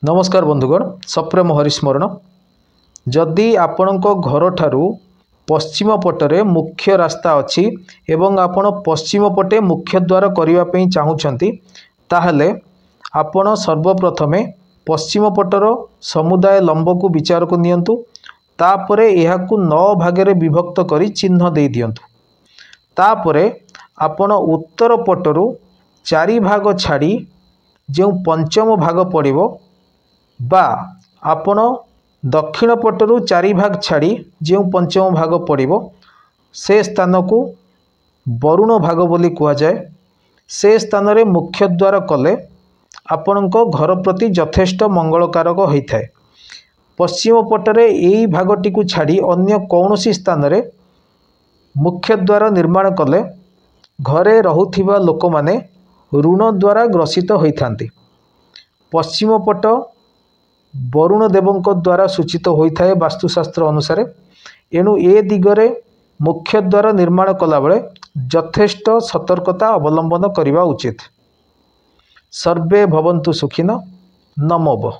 नमस्कार बंधुगण सप्रेम हरिस्मरण जदि आपणक घर ठारू पश्चिम पटरे मुख्य रास्ता अच्छी एवं आपण पश्चिम पटे मुख्य द्वार करने चाहूँगी ताहले आपण सर्वप्रथमे पश्चिम पटर समुदाय लंब को विचार को नियंतु तापरे एहाकु 9 भागरे विभक्त करी चिन्ह दे दियंतु। तापरे आपण उत्तर पटरु 4 भाग छाड़ी जो पंचम भाग पड़िबो बा आपण दक्षिण पटरु 4 भाग छाड़ी जो पंचम भाग पड़िबो से स्थान को वरुण भाग बोली कह जाए। से स्थान रे मुख्य द्वार कले आपणको घर प्रति यथेष्ट मंगलकारक होता है। पश्चिम पटरे यही भागटी को छाड़ी अन्य कौनसी स्थान रे मुख्य द्वार निर्माण कले घरे रहुथिबा लोक माने ऋण द्वारा ग्रसित होइथांती। पश्चिम पट वरुण देवंक द्वारा सूचित होता है वास्तुशास्त्र अनुसार। एणु ए दिगरे मुख्य द्वार निर्माण कला बेले यथेष्ट सतर्कता अवलंबन करने उचित। सर्वे भवन्तु सुखिनो। नमो।